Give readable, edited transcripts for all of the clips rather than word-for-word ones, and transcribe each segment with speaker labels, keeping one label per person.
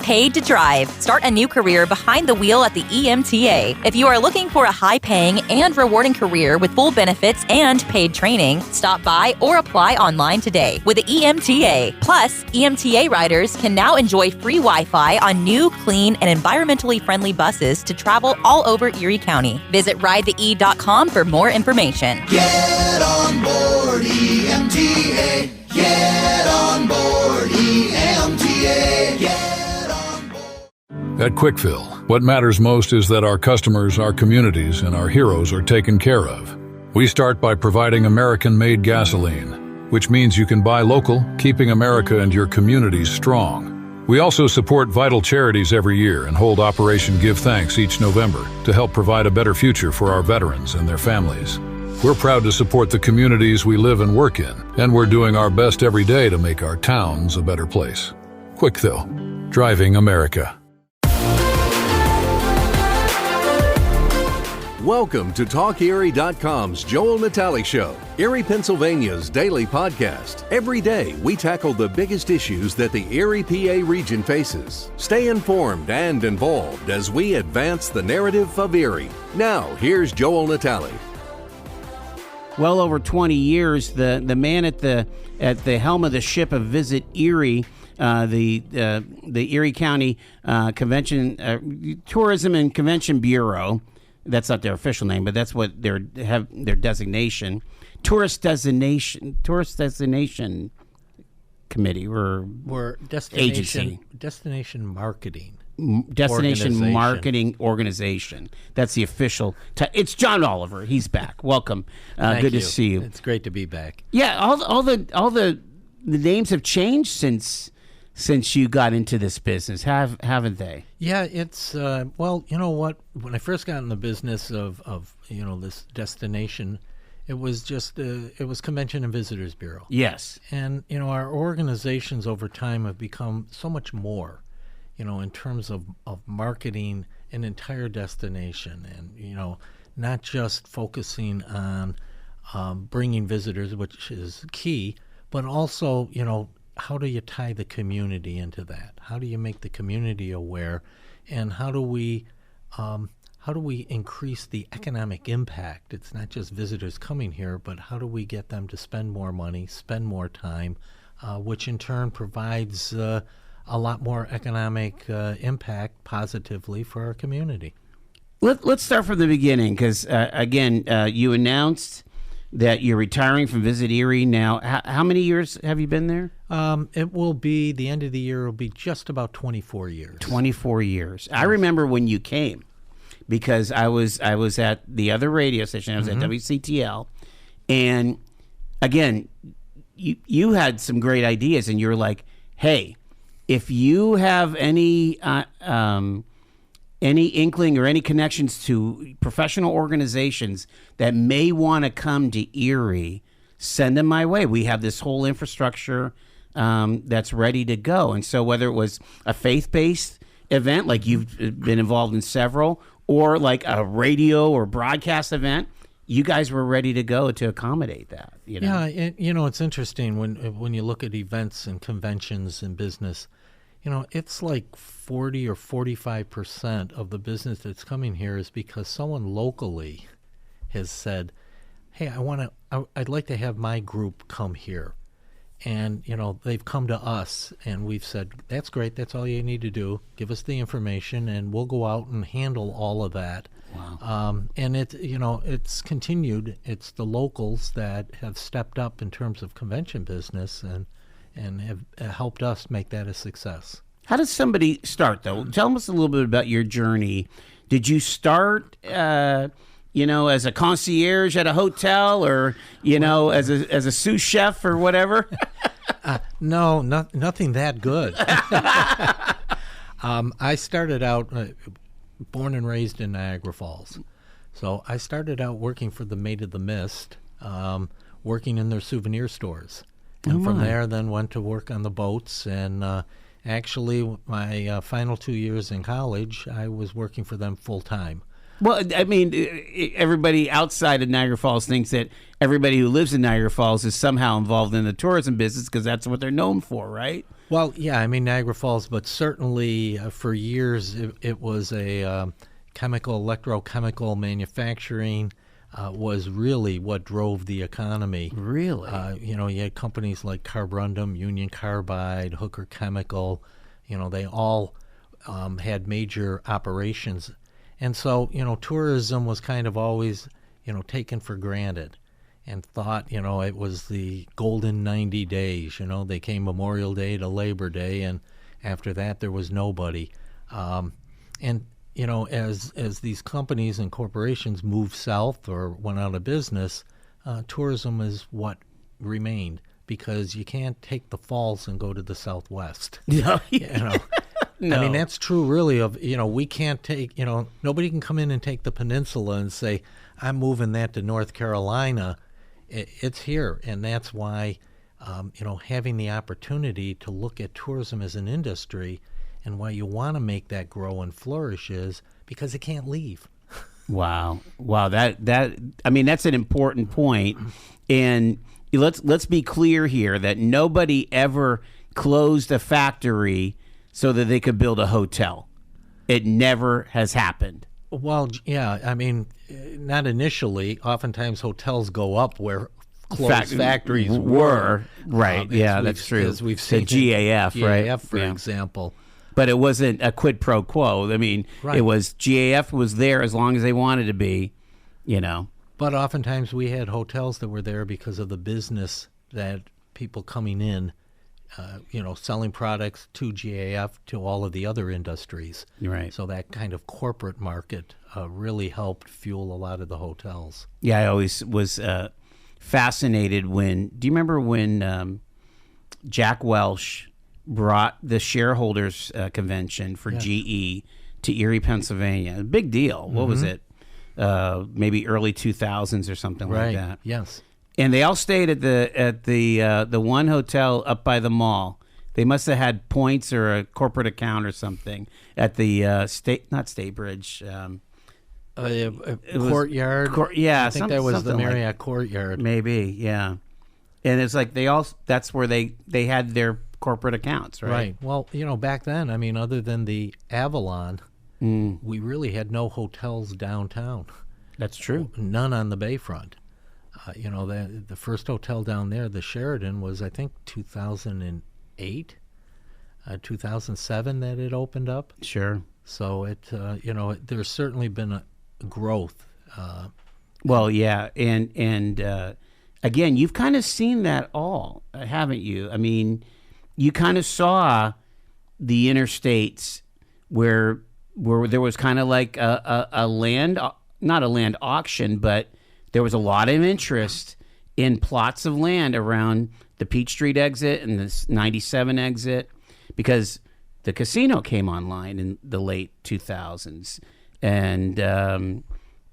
Speaker 1: paid to drive. Start a new career behind the wheel at the EMTA. If you are looking for a high-paying and rewarding career with full benefits and paid training, stop by or apply online today with the EMTA. Plus, EMTA riders can now enjoy free Wi-Fi on new, clean, and environmentally friendly buses to travel all over Erie County. Visit ridethee.com for more information.
Speaker 2: Get on board EMTA. Get on board EMTA. Get on board.
Speaker 3: At Quickfill, what matters most is that our customers, our communities, and our heroes are taken care of. We start by providing American-made gasoline, which means you can buy local, keeping America and your communities strong. We also support vital charities every year and hold Operation Give Thanks each November to help provide a better future for our veterans and their families. We're proud to support the communities we live and work in, and we're doing our best every day to make our towns a better place. Quickfill, driving America.
Speaker 4: Welcome to TalkErie.com's Joel Natale Show, Erie, Pennsylvania's daily podcast. Every day, we tackle the biggest issues that the Erie, PA region faces. Stay informed and involved as we advance the narrative of Erie. Now, here's Joel Natale.
Speaker 5: Well over 20 years, the man at the helm of the ship of Visit Erie, the Erie County Tourism and Convention Bureau. That's not their official name, but that's what their designation. Tourist destination committee or agency.
Speaker 6: Destination marketing.
Speaker 5: Marketing organization. That's the official. It's John Oliver. He's back. Welcome. Good to see you.
Speaker 6: It's great to be back.
Speaker 5: Yeah, all the names have changed since you got into this business, haven't they?
Speaker 6: Yeah, it's well, you know what? When I first got in the business of this destination, it was just it was Convention and Visitors Bureau.
Speaker 5: Yes,
Speaker 6: and our organizations over time have become so much more. In terms of marketing an entire destination, and not just focusing on bringing visitors, which is key, but also how do you tie the community into that? How do you make the community aware, and how do we increase the economic impact? It's not just visitors coming here, but how do we get them to spend more money, spend more time, which in turn provides a lot more economic impact positively for our community.
Speaker 5: Let's start from the beginning, because again, you announced that you're retiring from Visit Erie now. How many years have you been there?
Speaker 6: It will be, the end of the year will be just about 24 years.
Speaker 5: 24 years. Yes. I remember when you came, because I was at the other radio station. I was at WCTL, and again, you had some great ideas, and you're like, hey, if you have any inkling or any connections to professional organizations that may want to come to Erie, send them my way. We have this whole infrastructure that's ready to go. And so whether it was a faith-based event, like you've been involved in several, or like a radio or broadcast event, you guys were ready to go to accommodate that.
Speaker 6: Yeah, it's interesting when you look at events and conventions and business. It's like 40 or 45% of the business that's coming here is because someone locally has said, "Hey, I'd like to have my group come here," and they've come to us, and we've said, "That's great. That's all you need to do. Give us the information, and we'll go out and handle all of that."
Speaker 5: Wow.
Speaker 6: And it's continued. It's the locals that have stepped up in terms of convention business and have helped us make that a success.
Speaker 5: How does somebody start, though? Tell us a little bit about your journey. Did you start, as a concierge at a hotel, or as a sous chef or whatever?
Speaker 6: No, nothing that good. I started out born and raised in Niagara Falls, so I started out working for the Maid of the Mist, working in their souvenir stores. And from there, then went to work on the boats. And actually, my final 2 years in college, I was working for them full time.
Speaker 5: Well, I mean, everybody outside of Niagara Falls thinks that everybody who lives in Niagara Falls is somehow involved in the tourism business, because that's what they're known for, right?
Speaker 6: Well, yeah, I mean Niagara Falls, but certainly for years it was a electrochemical manufacturing was really what drove the economy.
Speaker 5: Really?
Speaker 6: You had companies like Carborundum, Union Carbide, Hooker Chemical. They all had major operations. And so, tourism was kind of always, taken for granted and thought, it was the golden 90 days. They came Memorial Day to Labor Day, and after that there was nobody. And as these companies and corporations moved south or went out of business, tourism is what remained, because you can't take the falls and go to the Southwest.
Speaker 5: No.
Speaker 6: No. I mean, that's true, really, of, we can't take, nobody can come in and take the peninsula and say, I'm moving that to North Carolina. It's here. And that's why, having the opportunity to look at tourism as an industry and why you want to make that grow and flourish is because it can't leave.
Speaker 5: Wow. That's an important point. And let's be clear here that nobody ever closed a factory so that they could build a hotel. It never has happened.
Speaker 6: Well, yeah, I mean, not initially. Oftentimes hotels go up where closed factories were.
Speaker 5: Right, that's true.
Speaker 6: As we've seen
Speaker 5: the GAF, right?
Speaker 6: GAF, for example.
Speaker 5: But it wasn't a quid pro quo. I mean, It was GAF was there as long as they wanted to be,
Speaker 6: But oftentimes we had hotels that were there because of the business that people coming in, selling products to GAF, to all of the other industries.
Speaker 5: Right.
Speaker 6: So that kind of corporate market really helped fuel a lot of the hotels.
Speaker 5: Yeah, I always was fascinated do you remember when Jack Welch brought the shareholders convention for GE to Erie, Pennsylvania? A big deal. What was it? Maybe early 2000s or something like that.
Speaker 6: Yes.
Speaker 5: And they all stayed at the one hotel up by the mall. They must have had points or a corporate account or something at the not Statebridge.
Speaker 6: Courtyard.
Speaker 5: I
Speaker 6: think that was the Marriott Courtyard.
Speaker 5: Maybe, yeah. And it's like that's where they had their corporate accounts, right?
Speaker 6: Right. Well, back then, I mean, other than the Avalon, we really had no hotels downtown.
Speaker 5: That's true.
Speaker 6: None on the bayfront. The first hotel down there, the Sheraton, was, I think, 2008, 2007 that it opened up.
Speaker 5: Sure.
Speaker 6: So there's certainly been a growth.
Speaker 5: Well, yeah, and again, you've kind of seen that all, haven't you? I mean, you kind of saw the interstates where there was kind of like a land, not a land auction, but there was a lot of interest in plots of land around the Peach Street exit and the 97 exit, because the casino came online in the late 2000s, and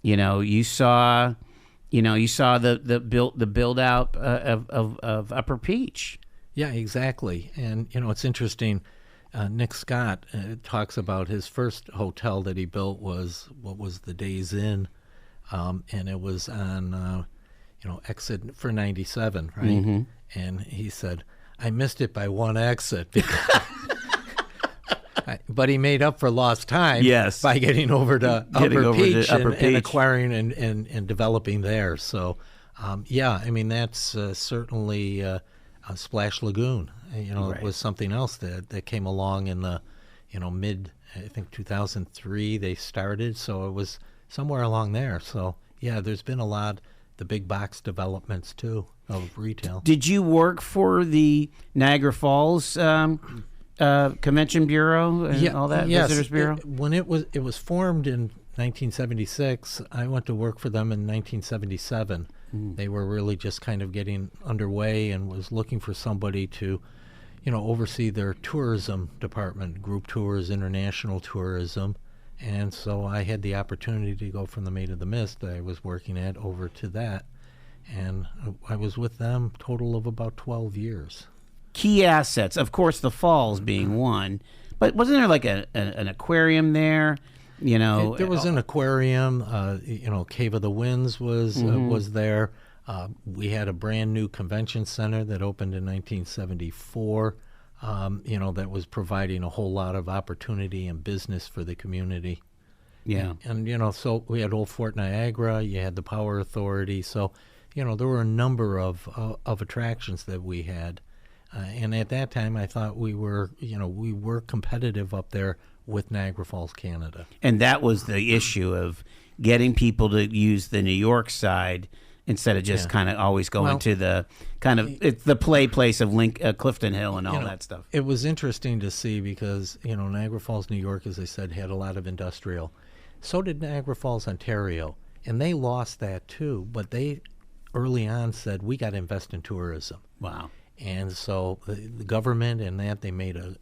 Speaker 5: you saw the build out of Upper Peach.
Speaker 6: Yeah, exactly. And it's interesting. Nick Scott talks about his first hotel that he built was the Days Inn. And it was on, exit for 97, right? Mm-hmm. And he said, I missed it by one exit. But he made up for lost time by getting over to Upper Peach and acquiring and developing there. So, I mean, that's certainly a Splash Lagoon. It was something else that came along in the, mid, I think 2003 they started. So it was somewhere along there. So, there's been a lot, the big box developments, too, of retail.
Speaker 5: Did you work for the Niagara Falls Convention Bureau and all that, Visitors Bureau?
Speaker 6: When it was formed in 1976, I went to work for them in 1977. They were really just kind of getting underway and was looking for somebody to, oversee their tourism department, group tours, international tourism. And so I had the opportunity to go from the Maid of the Mist that I was working at over to that. And I was with them total of about 12 years.
Speaker 5: Key assets, of course, the falls being one. But wasn't there like an aquarium there?
Speaker 6: There was an aquarium. Cave of the Winds was there. We had a brand new convention center that opened in 1974. that was providing a whole lot of opportunity and business for the community.
Speaker 5: Yeah.
Speaker 6: And, so we had Old Fort Niagara, you had the Power Authority. So, there were a number of attractions that we had. And at that time, I thought we were competitive up there with Niagara Falls, Canada.
Speaker 5: And that was the issue of getting people to use the New York side instead of just kind of always going to the it's the place of Clifton Hill and all that stuff.
Speaker 6: It was interesting to see because, Niagara Falls, New York, as I said, had a lot of industrial. So did Niagara Falls, Ontario. And they lost that too. But they early on said, we got to invest in tourism.
Speaker 5: Wow.
Speaker 6: And so the government and they made a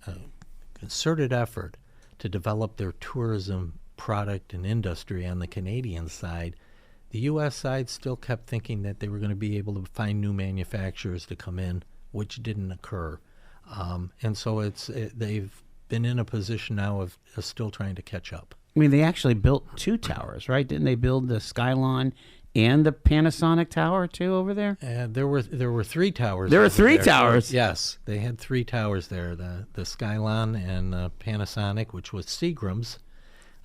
Speaker 6: concerted effort to develop their tourism product and industry on the Canadian side. The U.S. side still kept thinking that they were going to be able to find new manufacturers to come in, which didn't occur. And so they've been in a position now of still trying to catch up.
Speaker 5: I mean, they actually built 2 towers, right? Didn't they build the Skylon and the Panasonic Tower too over there?
Speaker 6: There were 3 towers.
Speaker 5: There were 3 towers.
Speaker 6: Yes, they had 3 towers there: the Skylon and Panasonic, which was Seagram's.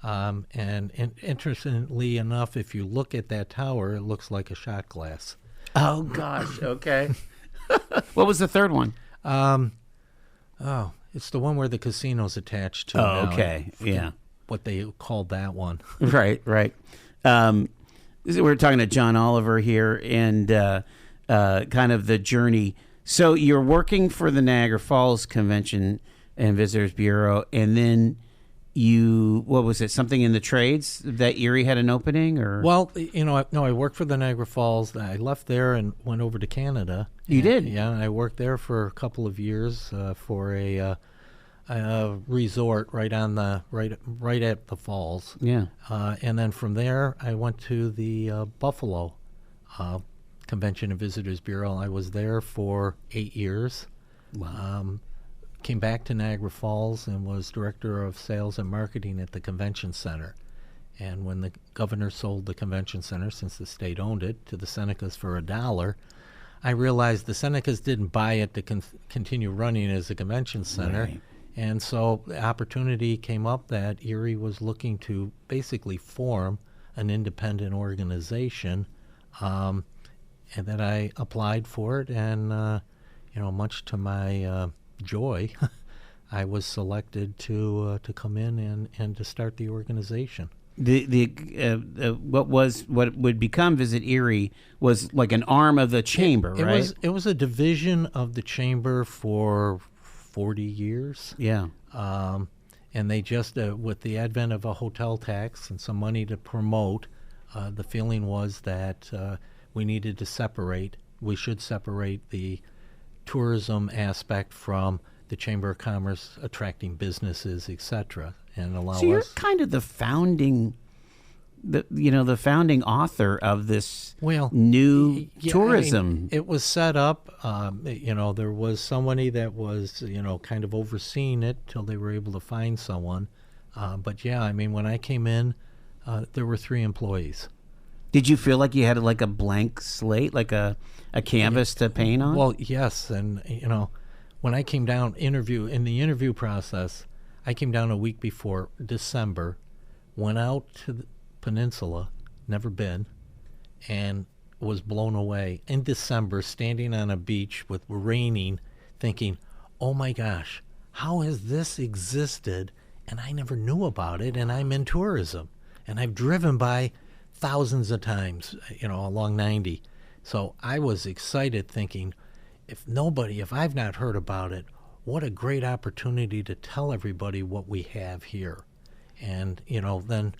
Speaker 6: And interestingly enough, if you look at that tower, it looks like a shot glass.
Speaker 5: Oh gosh. Okay. What was the third one?
Speaker 6: It's the one where the casino's attached to.
Speaker 5: Oh, okay. Yeah.
Speaker 6: What they called that one.
Speaker 5: Right. We're talking to John Oliver here, and kind of the journey. So you're working for the Niagara Falls Convention and Visitors Bureau, and then what was it? Something in the trades that Erie had an opening, or?
Speaker 6: Well, I worked for the Niagara Falls. I left there and went over to Canada.
Speaker 5: You did?
Speaker 6: Yeah, I worked there for a couple of years for a resort right at the falls.
Speaker 5: Yeah.
Speaker 6: And then from there, I went to the Buffalo Convention and Visitors Bureau. I was there for 8 years.
Speaker 5: Wow.
Speaker 6: Came back to Niagara Falls and was director of sales and marketing at the convention center. And when the governor sold the convention center, since the state owned it, to the Senecas for $1, I realized the Senecas didn't buy it to continue running as a convention center.
Speaker 5: Right.
Speaker 6: And so the opportunity came up that Erie was looking to basically form an independent organization, and that I applied for it, and much to my joy, I was selected to come in and to start the organization. What
Speaker 5: would become Visit Erie was like an arm of the chamber, right?
Speaker 6: It was a division of the chamber for 40 years.
Speaker 5: Yeah.
Speaker 6: And they just, with the advent of a hotel tax and some money to promote, the feeling was that we should separate the tourism aspect from the Chamber of Commerce attracting businesses, etc., and allow us.
Speaker 5: So you're kind of the founding author of this new tourism.
Speaker 6: I mean, it was set up. There was somebody that was kind of overseeing it till they were able to find someone. But when I came in, there were 3 employees.
Speaker 5: Did you feel like you had like a blank slate, like a canvas to paint on?
Speaker 6: Well, yes, and when I came down in the interview process, I came down a week before December, went out to the peninsula, never been, and was blown away in December, standing on a beach with raining, thinking, oh my gosh, how has this existed and I never knew about it, and I'm in tourism, and I've driven by thousands of times, along 90. So I was excited, thinking, if I've not heard about it, what a great opportunity to tell everybody what we have here. And, then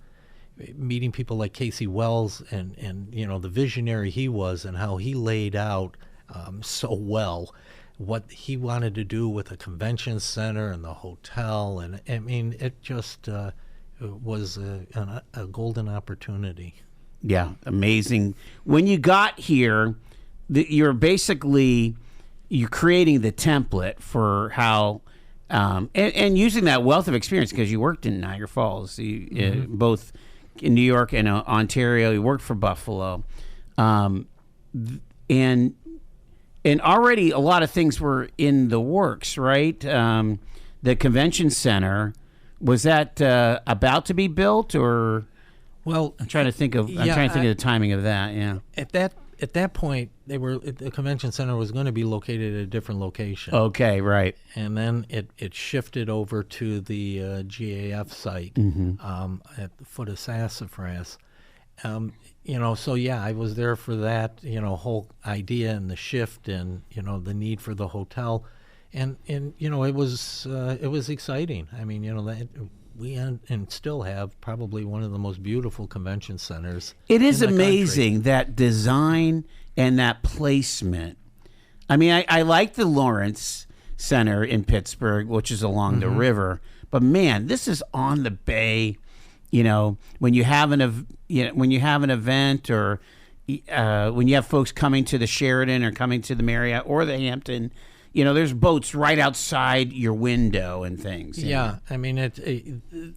Speaker 6: meeting people like Casey Wells and the visionary he was, and how he laid out so well what he wanted to do with the convention center and the hotel. And I mean, it just was a golden opportunity.
Speaker 5: Yeah, amazing. When you got here, you're creating the template for how, and using that wealth of experience, because you worked in Niagara Falls, both in New York and Ontario. You worked for Buffalo, and And already a lot of things were in the works, right? The convention center, was that about to be built, or?
Speaker 6: Well,
Speaker 5: I'm trying to think of the timing of that. Yeah.
Speaker 6: At that point, the convention center was going to be located at a different location.
Speaker 5: Okay, right.
Speaker 6: And then it shifted over to the GAF site at the foot of Sassafras. So yeah, I was there for that, whole idea and the shift and, the need for the hotel. And it was exciting. I mean, we and still have probably one of the most beautiful convention centers.
Speaker 5: It is
Speaker 6: in the
Speaker 5: amazing,
Speaker 6: country.
Speaker 5: that design and that placement. I mean, I like the Lawrence Center in Pittsburgh, which is along the river. But man, this is on the bay. When you have an event, or when you have folks coming to the Sheraton or coming to the Marriott or the Hampton, there's boats right outside your window and things.
Speaker 6: Yeah, I mean,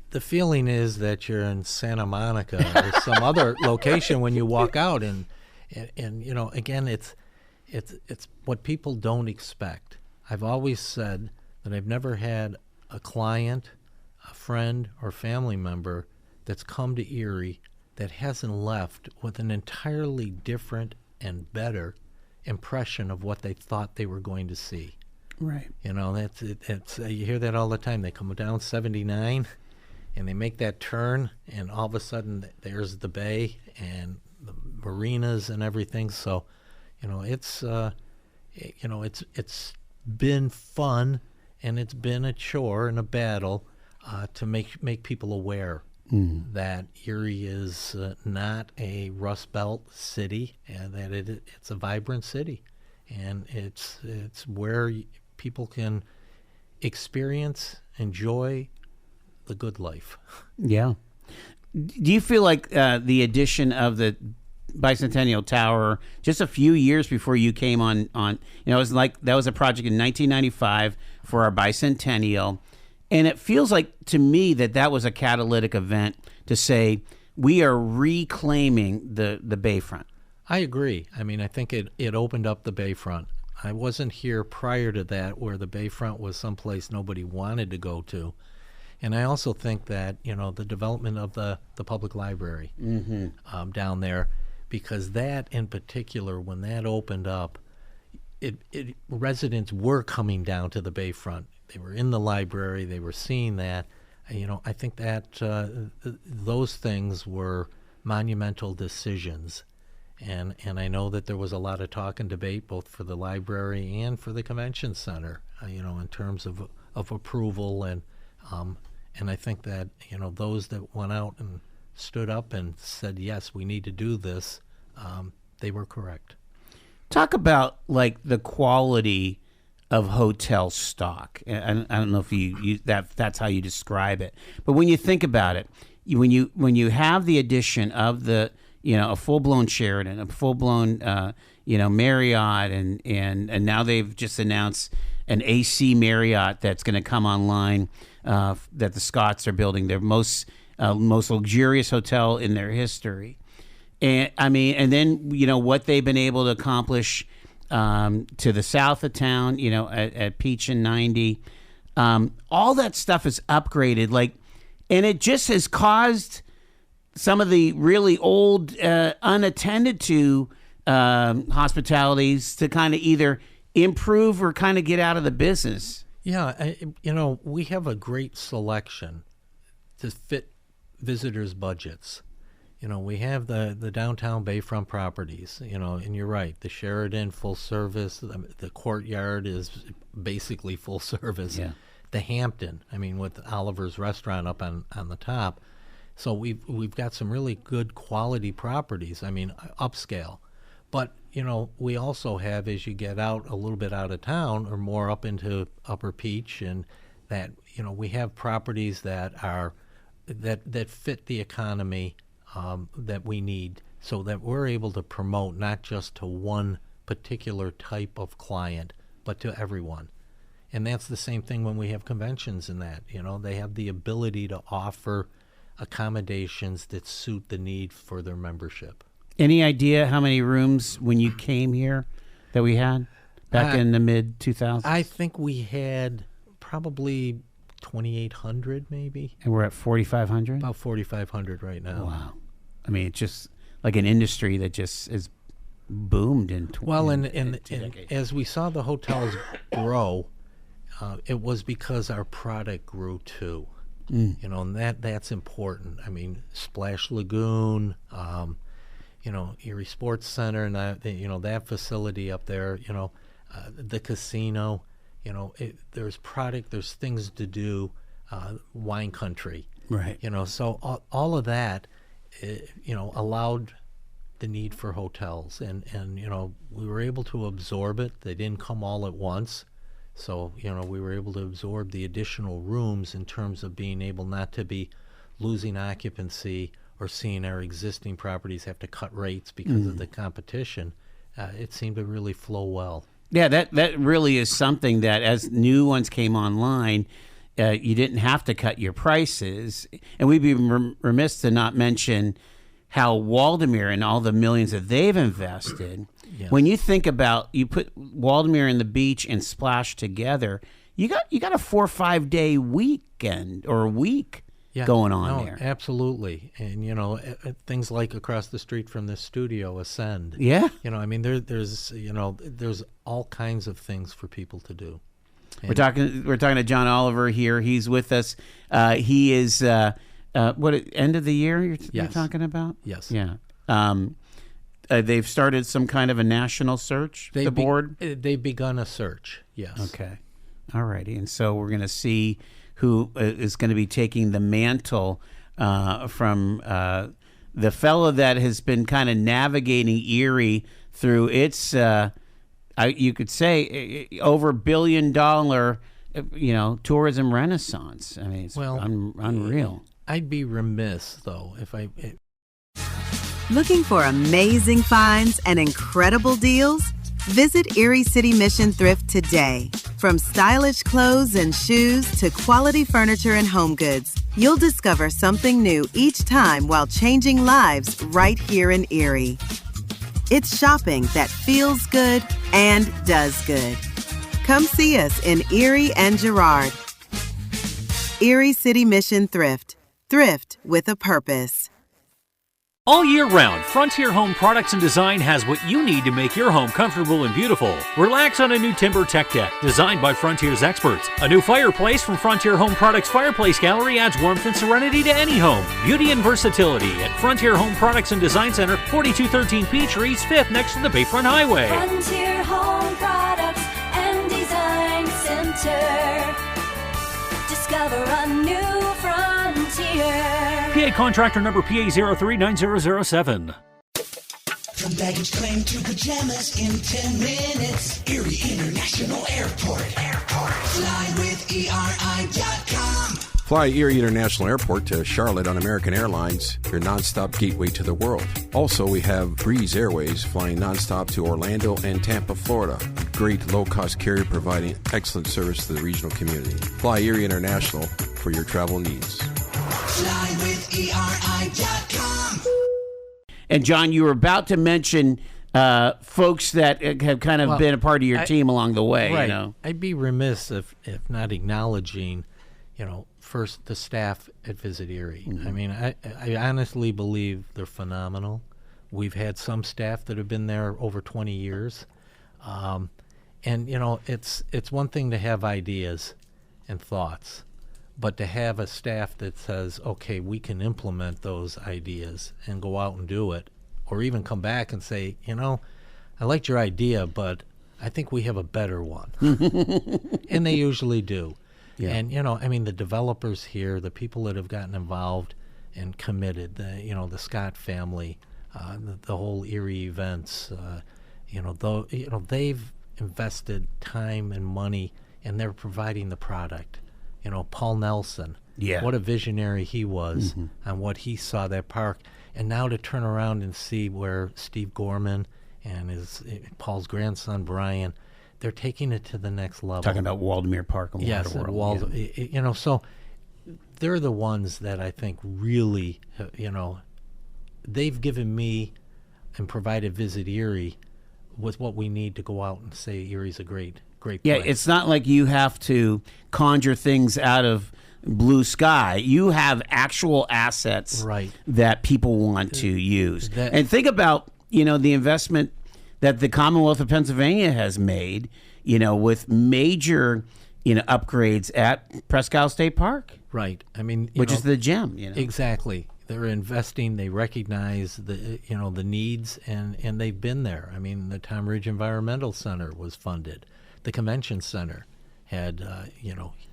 Speaker 6: the feeling is that you're in Santa Monica or some other location when you walk out, and again, it's what people don't expect. I've always said that I've never had a client, a friend, or family member that's come to Erie that hasn't left with an entirely different and better impression of what they thought they were going to see.
Speaker 5: Right.
Speaker 6: That's you hear that all the time. They come down 79 and they make that turn, and all of a sudden there's the bay and the marinas and everything. So, it's been fun, and it's been a chore and a battle to make people aware that Erie is not a Rust Belt city, and that it's a vibrant city, and it's where people can enjoy the good life.
Speaker 5: Yeah. Do you feel like the addition of the Bicentennial Tower just a few years before you came on, it was like that was a project in 1995 for our bicentennial, and it feels like to me that was a catalytic event to say we are reclaiming the bayfront.
Speaker 6: I agree. I mean, I think it opened up the bayfront. I wasn't here prior to that, where the bayfront was someplace nobody wanted to go to. And I also think that, the development of the public library down there, because that in particular, when that opened up, residents were coming down to the bayfront. They were in the library. They were seeing that. I think that those things were monumental decisions. And I know that there was a lot of talk and debate both for the library and for the convention center, in terms of approval. And I think that, those that went out and stood up and said, yes, we need to do this, they were correct.
Speaker 5: Talk about, like, the quality of hotel stock. I don't know if that's how you describe it. But when you think about it, when you have the addition of the a full-blown Sheraton, a full-blown, Marriott, and now they've just announced an AC Marriott that's going to come online, that the Scots are building, their most luxurious hotel in their history. And I mean, and then, what they've been able to accomplish to the south of town, at Peach and 90, all that stuff is upgraded, and it just has caused some of the really old, unattended to hospitalities to kind of either improve or kind of get out of the business.
Speaker 6: Yeah, we have a great selection to fit visitors' budgets. We have the downtown bayfront properties, and you're right, the Sheraton, full service, the Courtyard is basically full service.
Speaker 5: Yeah.
Speaker 6: The Hampton, with Oliver's restaurant up on the top. So we've got some really good quality properties, upscale. But, we also have, as you get out a little bit out of town or more up into Upper Peach, and that, we have properties that are that fit the economy that we need, so that we're able to promote not just to one particular type of client, but to everyone. And that's the same thing when we have conventions and that, they have the ability to offer accommodations that suit the need for their membership.
Speaker 5: Any idea how many rooms when you came here that we had? back in the mid 2000s?
Speaker 6: I think we had probably 2,800 maybe.
Speaker 5: And we're at 4,500?
Speaker 6: About 4,500 right now.
Speaker 5: Wow. I mean, it's just like an industry that just is boomed in
Speaker 6: and as we saw the hotels grow, it was because our product grew too. You know, and that's important. I mean, Splash Lagoon, Erie Sports Center, and that facility up there. The casino. There's product. There's things to do. Wine country.
Speaker 5: Right.
Speaker 6: So all of that, allowed the need for hotels, and we were able to absorb it. They didn't come all at once. So, we were able to absorb the additional rooms in terms of being able not to be losing occupancy or seeing our existing properties have to cut rates because of the competition. It seemed to really flow well. Yeah,
Speaker 5: that really is something that as new ones came online, you didn't have to cut your prices. And we'd be remiss to not mention how Waldameer and all the millions that they've invested. Yes. When you think about, you put Waldameer and the beach and Splash together, you got a 4 or 5 day weekend or a week going on there.
Speaker 6: Absolutely. And things like across the street from this studio, Ascend.
Speaker 5: Yeah.
Speaker 6: There's all kinds of things for people to do. And
Speaker 5: we're talking to John Oliver here. He's with us. He is end of the year you're talking about?
Speaker 6: Yes.
Speaker 5: Yeah. They've started some kind of a national search, the board?
Speaker 6: They've begun a search, yes.
Speaker 5: Okay. All righty. And so we're going to see who is going to be taking the mantle from the fellow that has been kind of navigating Erie through its, you could say, over $1 billion, tourism renaissance. I mean, it's unreal.
Speaker 6: I'd be remiss, though, if I...
Speaker 7: Looking for amazing finds and incredible deals? Visit Erie City Mission Thrift today. From stylish clothes and shoes to quality furniture and home goods, you'll discover something new each time while changing lives right here in Erie. It's shopping that feels good and does good. Come see us in Erie and Girard. Erie City Mission Thrift. Thrift with a purpose.
Speaker 8: All year round, Frontier Home Products and Design has what you need to make your home comfortable and beautiful. Relax on a new timber tech deck designed by Frontier's experts. A new fireplace from Frontier Home Products Fireplace Gallery adds warmth and serenity to any home. Beauty and versatility at Frontier Home Products and Design Center, 4213 Peachtree, East 5th, next to the Bayfront Highway.
Speaker 9: Frontier Home Products and Design Center. Discover a new frontier.
Speaker 8: PA contractor number PA039007.
Speaker 2: From baggage claim to pajamas in 10 minutes. Erie International Airport. Fly with ERI.com.
Speaker 10: Fly Erie International Airport to Charlotte on American Airlines, your nonstop gateway to the world. Also, we have Breeze Airways flying nonstop to Orlando and Tampa, Florida. A great low-cost carrier providing excellent service to the regional community. Fly Erie International for your travel needs.
Speaker 2: Fly with ERI.com.
Speaker 5: And John, you were about to mention folks that have kind of been a part of your team along the way.
Speaker 6: Right. I'd be remiss if not acknowledging, first the staff at Visit Erie. Mm-hmm. I mean, I honestly believe they're phenomenal. We've had some staff that have been there over 20 years. And, it's one thing to have ideas and thoughts, but to have a staff that says, okay, we can implement those ideas and go out and do it, or even come back and say, I liked your idea, but I think we have a better one. And they usually do. Yeah. And, the developers here, the people that have gotten involved and committed, the Scott family, the whole Erie events, they've invested time and money, and they're providing the product. Paul Nelson, what a visionary he was on what he saw that park. And now to turn around and see where Steve Gorman and Paul's grandson, Brian, they're taking it to the next level.
Speaker 5: Talking about Waldameer Park and
Speaker 6: Waterworld. So they're the ones that I think really, they've given me and provided Visit Erie with what we need to go out and say Erie's a great place.
Speaker 5: Yeah, it's not like you have to conjure things out of blue sky. You have actual assets
Speaker 6: Right.
Speaker 5: that people want to use.
Speaker 6: That-
Speaker 5: And think about, the investment that the Commonwealth of Pennsylvania has made, with major, upgrades at Presque Isle State Park,
Speaker 6: Right. I mean,
Speaker 5: which is the gem,
Speaker 6: Exactly. They're investing. They recognize the needs, and they've been there. I mean, the Tom Ridge Environmental Center was funded. The Convention Center had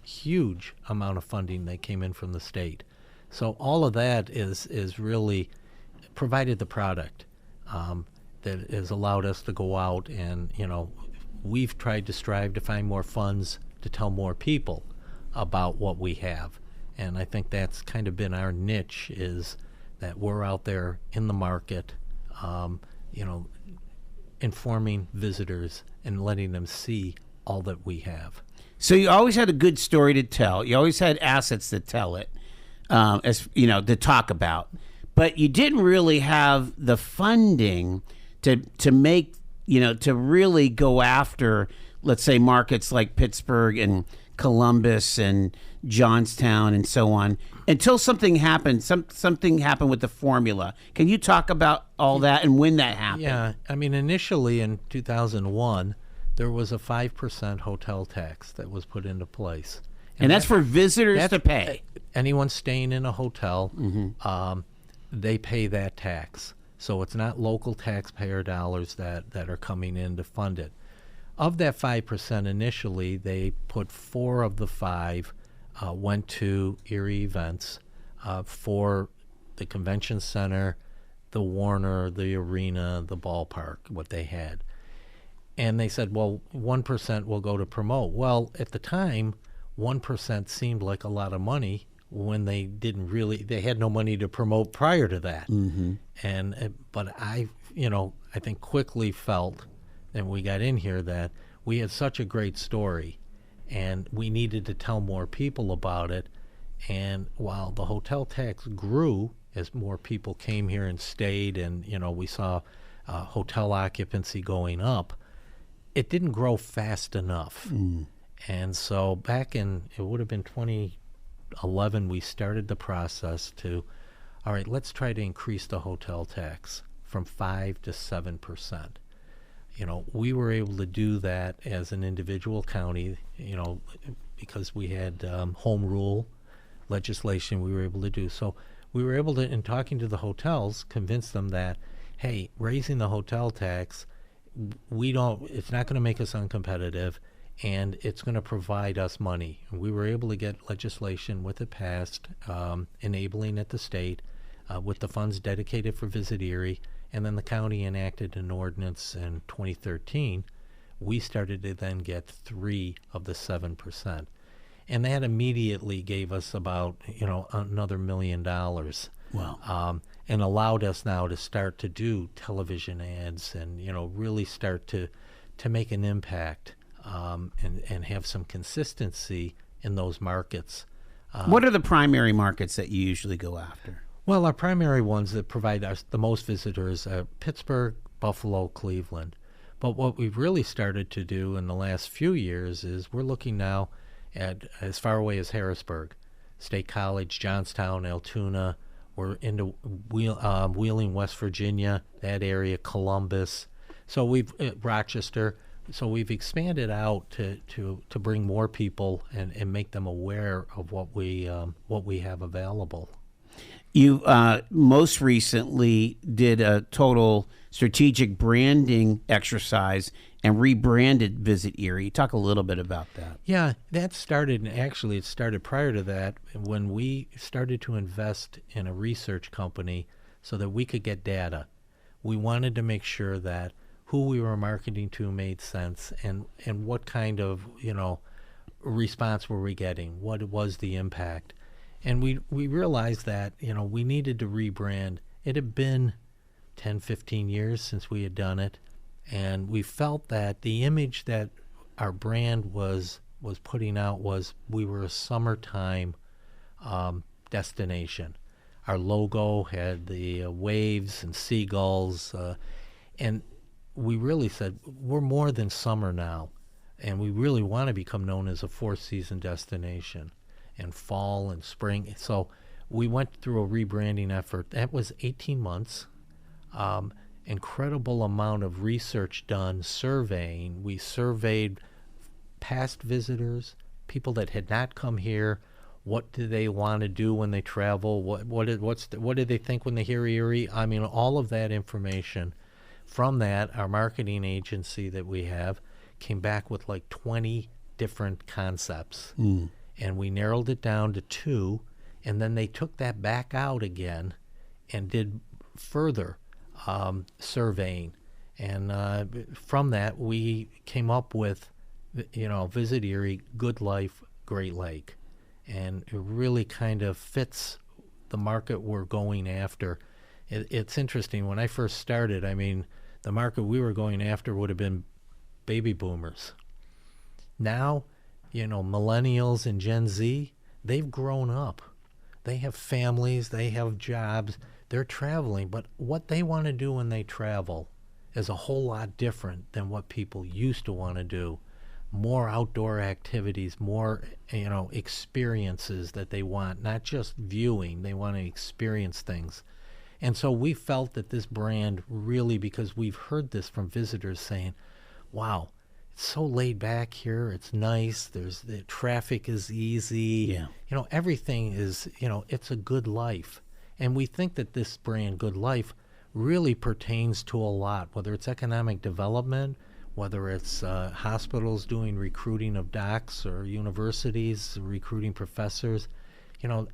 Speaker 6: huge amount of funding that came in from the state. So all of that is really provided the product that has allowed us to go out and we've tried to strive to find more funds to tell more people about what we have. And I think that's kind of been our niche, is that we're out there in the market, informing visitors and letting them see all that we have.
Speaker 5: So you always had a good story to tell. You always had assets to tell it, to talk about. But you didn't really have the funding to make, to really go after, let's say, markets like Pittsburgh and Columbus and Johnstown and so on, until something happened. Something happened with the formula. Can you talk about all that and when that happened?
Speaker 6: Yeah, I mean, initially in 2001, there was a 5% hotel tax that was put into place.
Speaker 5: And that's for visitors to pay.
Speaker 6: Anyone staying in a hotel, they pay that tax. So it's not local taxpayer dollars that are coming in to fund it. Of that 5% initially, they put 4 of the 5 went to Erie events for the convention center, the Warner, the arena, the ballpark, what they had. And they said, well, 1% will go to promote. Well, at the time, 1% seemed like a lot of money when they had no money to promote prior to that. But I think quickly felt, and we got in here, that we had such a great story and we needed to tell more people about it. And while the hotel tax grew as more people came here and stayed, and we saw hotel occupancy going up, it didn't grow fast enough. And so back in, it would have been 2011, we started the process to, all right, let's try to increase the hotel tax from 5 to 7%. We were able to do that as an individual county, because we had home rule legislation we were able to do. So we were able to, in talking to the hotels, convince them that, hey, raising the hotel tax, it's not going to make us uncompetitive, and it's going to provide us money. And we were able to get legislation with it passed, enabling at the state, with the funds dedicated for Visit Erie. And then the county enacted an ordinance in 2013. We started to then get 3 of the 7%. And that immediately gave us about, another $1 million.
Speaker 5: Wow.
Speaker 6: And allowed us now to start to do television ads and, really start to make an impact, and have some consistency in those markets.
Speaker 5: What are the primary markets that you usually go after?
Speaker 6: Well, our primary ones that provide us the most visitors are Pittsburgh, Buffalo, Cleveland. But what we've really started to do in the last few years is we're looking now at as far away as Harrisburg, State College, Johnstown, Altoona. We're into Wheeling, West Virginia, that area, Columbus. So we've Rochester. So we've expanded out to bring more people and make them aware of what we have available.
Speaker 5: You most recently did a total strategic branding exercise and rebranded Visit Erie. Talk a little bit about that.
Speaker 6: Yeah, that started, and actually it started prior to that, when we started to invest in a research company so that we could get data. We wanted to make sure that who we were marketing to made sense, and what kind of, response were we getting, what was the impact. And we realized that, we needed to rebrand. It had been 10, 15 years since we had done it, and we felt that the image that our brand was putting out was we were a summertime destination. Our logo had the waves and seagulls, and we really said, we're more than summer now, and we really want to become known as a four-season destination, and fall and spring. So we went through a rebranding effort. That was 18 months. Incredible amount of research done, surveying. We surveyed past visitors, people that had not come here. What do they want to do when they travel? What do they think when they hear Erie? I mean, all of that information. From that, our marketing agency that we have came back with like 20 different concepts. And we narrowed it down to 2, and then they took that back out again and did further surveying. And from that, we came up with, Visit Erie, Good Life, Great Lake. And it really kind of fits the market we're going after. It's interesting. When I first started, I mean, the market we were going after would have been baby boomers. Now, millennials and Gen Z, they've grown up. They have families, they have jobs, they're traveling. But what they want to do when they travel is a whole lot different than what people used to want to do. More outdoor activities, more experiences that they want, not just viewing. They want to experience things. And so we felt that this brand really, because we've heard this from visitors saying, wow, it's so laid back here, it's nice, the traffic is easy, everything is, it's a good life. And we think that this brand, Good Life, really pertains to a lot, whether it's economic development, whether it's hospitals doing recruiting of docs or universities recruiting professors.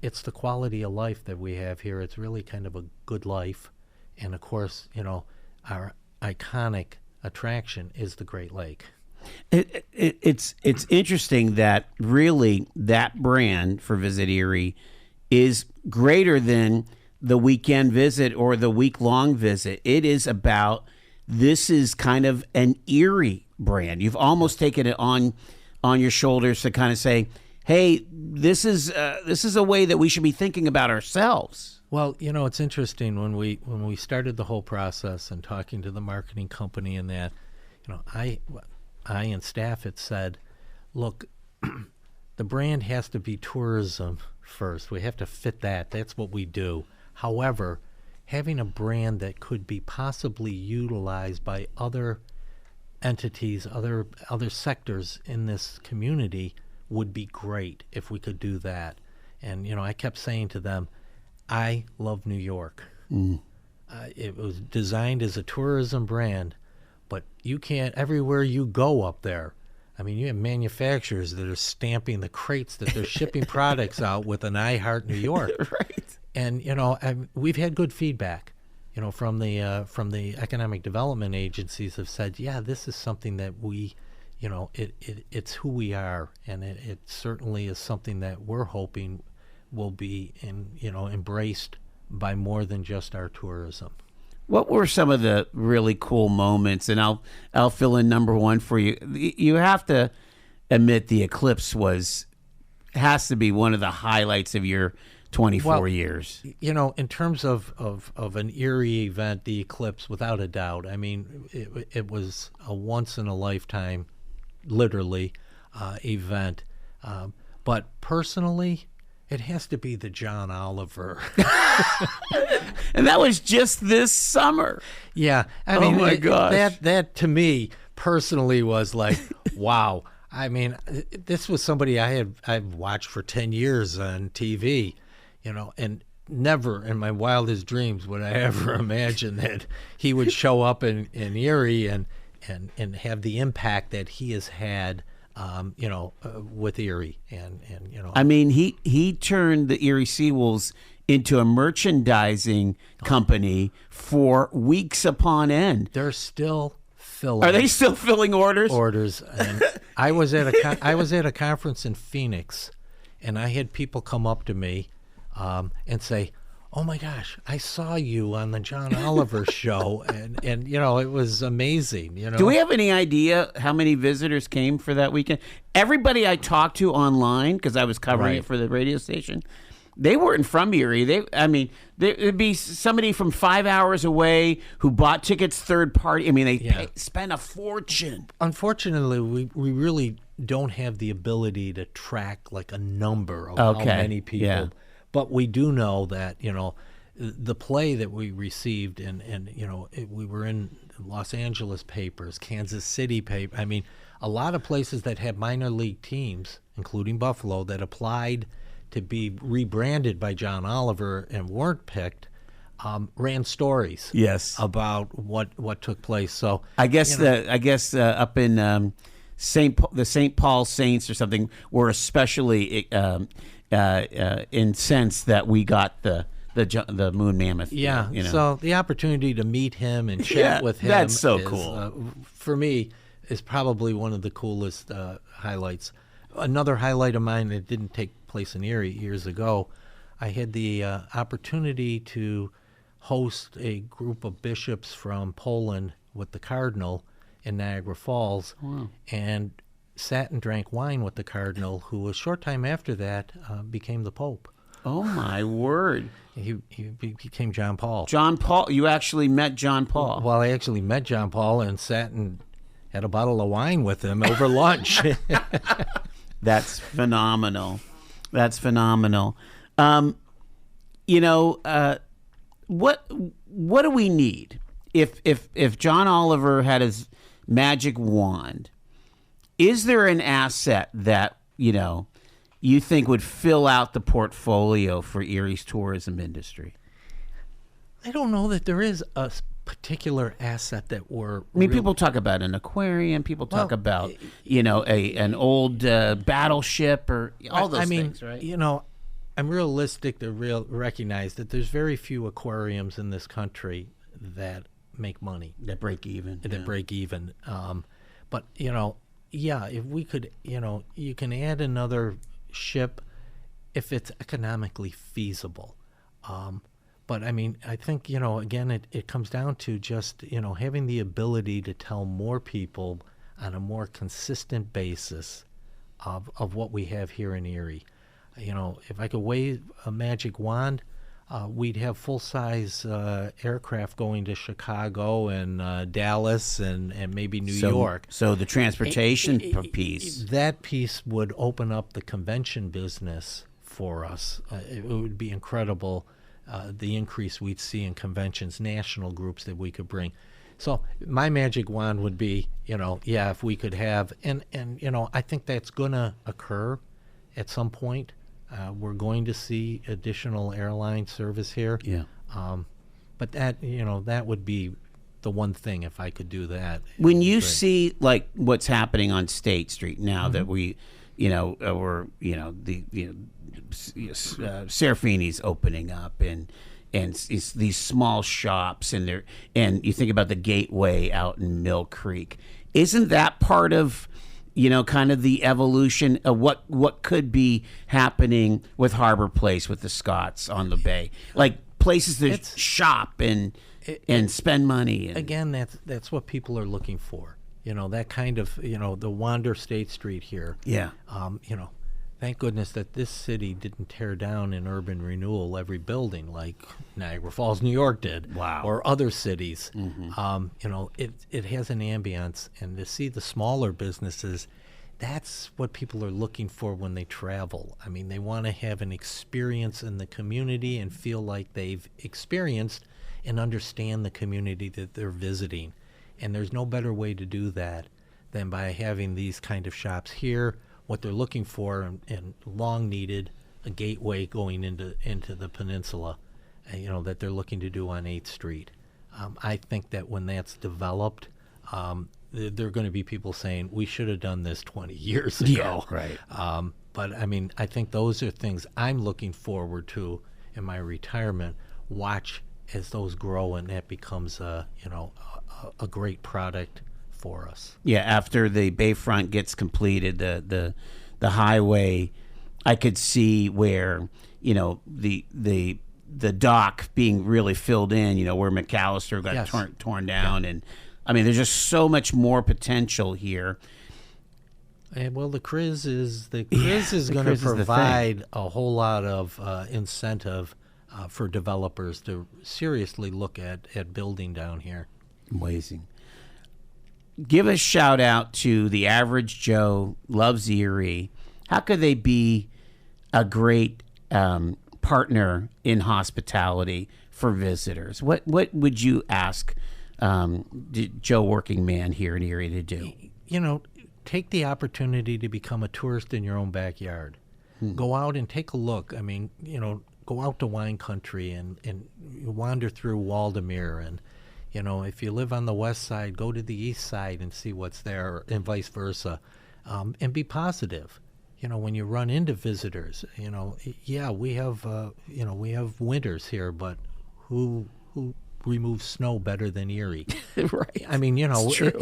Speaker 6: It's the quality of life that we have here. It's really kind of a good life. And of course, our iconic attraction is the Great Lake.
Speaker 5: It's interesting that really that brand for Visit Erie is greater than the weekend visit or the week-long visit. It is about, this is kind of an Erie brand. You've almost taken it on your shoulders to kind of say, hey, this is a way that we should be thinking about ourselves.
Speaker 6: Well, it's interesting when we started the whole process and talking to the marketing company and that, I and staff had said, look, the brand has to be tourism first. We have to fit that. That's what we do. However, having a brand that could be possibly utilized by other entities, other sectors in this community would be great if we could do that. And, I kept saying to them, I love New York. It was designed as a tourism brand, but you can't, everywhere you go up there, I mean, you have manufacturers that are stamping the crates that they're shipping products out with an I Heart New York.
Speaker 5: Right.
Speaker 6: And, we've had good feedback, from the economic development agencies have said, yeah, this is something that we, it's who we are. And it certainly is something that we're hoping will be embraced by more than just our tourism.
Speaker 5: What were some of the really cool moments? And I'll fill in number one for you. You have to admit the eclipse has to be one of the highlights of your 24 years.
Speaker 6: In terms of an Erie event, the eclipse, without a doubt. I mean, it was a once in a lifetime, literally, event. But personally, it has to be the John Oliver.
Speaker 5: And that was just this summer.
Speaker 6: Yeah. I mean, my gosh. That to me personally was like, wow. I mean, this was somebody I've watched for 10 years on TV, and never in my wildest dreams would I ever imagine that he would show up in Erie and have the impact that he has had with Erie, and
Speaker 5: I mean, he turned the Erie Seawolves into a merchandising company for weeks upon end.
Speaker 6: They're still filling.
Speaker 5: Are they still filling orders?
Speaker 6: And I was at a conference in Phoenix, and I had people come up to me and say, oh my gosh, I saw you on the John Oliver show, and it was amazing.
Speaker 5: Do we have any idea how many visitors came for that weekend? Everybody I talked to online, because I was covering it for the radio station, they weren't from Erie. It'd be somebody from 5 hours away who bought tickets third party. I mean, they spent a fortune.
Speaker 6: Unfortunately, we really don't have the ability to track like a number of how many people.
Speaker 5: Yeah.
Speaker 6: But we do know that, the play that we received, and we were in Los Angeles papers, Kansas City paper. I mean, a lot of places that had minor league teams, including Buffalo, that applied to be rebranded by John Oliver and weren't picked, ran stories about what took place. So
Speaker 5: I guess up in the St. Paul Saints or something were especially incensed that we got the Moon Mammoth.
Speaker 6: So the opportunity to meet him and chat with him,
Speaker 5: that's so cool.
Speaker 6: For me, is probably one of the coolest highlights. Another highlight of mine that didn't take place in Erie years ago, I had the opportunity to host a group of bishops from Poland with the Cardinal in Niagara Falls, and sat and drank wine with the Cardinal, who a short time after that became the Pope.
Speaker 5: Oh, my word.
Speaker 6: He became John Paul.
Speaker 5: John Paul. You actually met John Paul.
Speaker 6: Well, I actually met John Paul and sat and had a bottle of wine with him over lunch.
Speaker 5: That's phenomenal. That's phenomenal. What do we need? If John Oliver had his magic wand, is there an asset that, you think would fill out the portfolio for Erie's tourism industry?
Speaker 6: I don't know that there is a particular asset that we're...
Speaker 5: people talk about an aquarium. People talk about, an old battleship or all those things, right?
Speaker 6: I'm realistic to recognize that there's very few aquariums in this country that make money.
Speaker 5: That break even.
Speaker 6: But, if we could, you can add another ship if it's economically feasible. But I think, again, it comes down to just, having the ability to tell more people on a more consistent basis of what we have here in Erie. If I could wave a magic wand, we'd have full-size aircraft going to Chicago and Dallas and maybe New York.
Speaker 5: So the transportation piece.
Speaker 6: That piece would open up the convention business for us. It would be incredible, the increase we'd see in conventions, national groups that we could bring. So my magic wand would be, if we could have, and I think that's going to occur at some point. We're going to see additional airline service here. Yeah. But that would be the one thing if I could do that.
Speaker 5: When you see like what's happening on State Street now that we, Serafini's opening up and it's these small shops and you think about the Gateway out in Mill Creek. Isn't that part of kind of the evolution of what could be happening with Harbor Place with the Scots on the bay, like places to shop and spend money.
Speaker 6: Again, that's what people are looking for. That kind of the Wander State Street here.
Speaker 5: Yeah.
Speaker 6: Thank goodness that this city didn't tear down in urban renewal every building like Niagara Falls, New York did.
Speaker 5: Wow.
Speaker 6: Or other cities. It has an ambience, and to see the smaller businesses, that's what people are looking for when they travel. They want to have an experience in the community and feel like they've experienced and understand the community that they're visiting. And there's no better way to do that than by having these kind of shops here. What they're looking for and long needed a gateway going into the peninsula, that they're looking to do on 8th Street. I think that when that's developed, there are going to be people saying we should have done this 20 years ago.
Speaker 5: Yeah, right.
Speaker 6: But I think those are things I'm looking forward to in my retirement. Watch as those grow and that becomes a great product for us.
Speaker 5: Yeah, after the Bayfront gets completed, the highway, I could see where the dock being really filled in. Where McAllister got torn down, and there's just so much more potential here.
Speaker 6: Well, the Criz is
Speaker 5: the
Speaker 6: going to
Speaker 5: Criz is the
Speaker 6: provide a whole lot of incentive for developers to seriously look at building down here.
Speaker 5: Amazing. Give a shout out to the average Joe loves Erie. How could they be a great partner in hospitality for visitors? What would you ask Joe Working Man here in Erie to do?
Speaker 6: Take the opportunity to become a tourist in your own backyard. Go out and take a look. I mean, go out to wine country and wander through Waldemere. And, if you live on the west side, go to the east side and see what's there, and vice versa. And be positive. When you run into visitors, we have winters here, but who removes snow better than Erie?
Speaker 5: Right.
Speaker 6: I mean,
Speaker 5: it's true.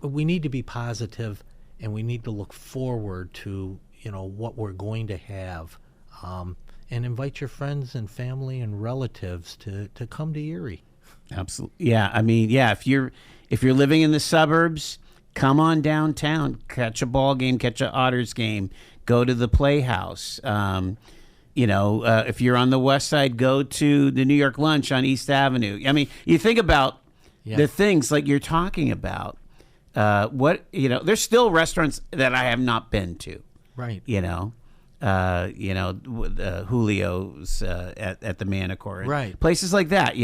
Speaker 6: We need to be positive, and we need to look forward to, what we're going to have, and invite your friends and family and relatives to come to Erie.
Speaker 5: Absolutely. Yeah. I mean, if you're living in the suburbs, come on downtown, catch a ball game, catch an Otters game, go to the Playhouse. If you're on the west side, go to the New York Lunch on East Avenue. I mean, you think about the things like you're talking about. There's still restaurants that I have not been to.
Speaker 6: Right.
Speaker 5: Julio's at the Manicore.
Speaker 6: Right.
Speaker 5: Places like that,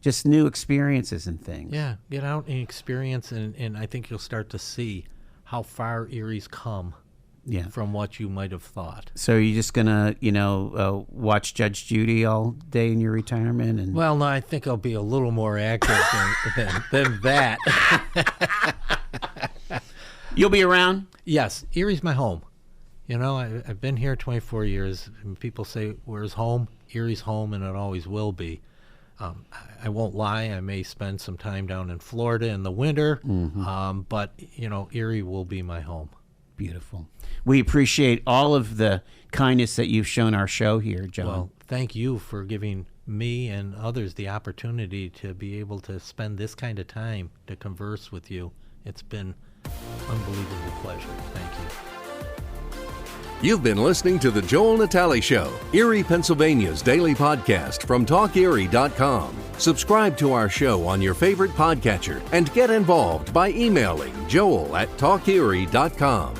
Speaker 5: just new experiences and things.
Speaker 6: Yeah, get out and experience, and I think you'll start to see how far Erie's come from what you might have thought.
Speaker 5: So you're just going to, watch Judge Judy all day in your retirement? And
Speaker 6: Well, no, I think I'll be a little more active than that.
Speaker 5: You'll be around?
Speaker 6: Yes, Erie's my home. I've been here 24 years. And people say, where's home? Erie's home, and it always will be. I won't lie. I may spend some time down in Florida in the winter, but, Erie will be my home.
Speaker 5: Beautiful. We appreciate all of the kindness that you've shown our show here, John.
Speaker 6: Well, thank you for giving me and others the opportunity to be able to spend this kind of time to converse with you. It's been unbelievable pleasure. Thank you.
Speaker 4: You've been listening to The Joel Natale Show, Erie, Pennsylvania's daily podcast from TalkErie.com. Subscribe to our show on your favorite podcatcher and get involved by emailing joel@TalkErie.com.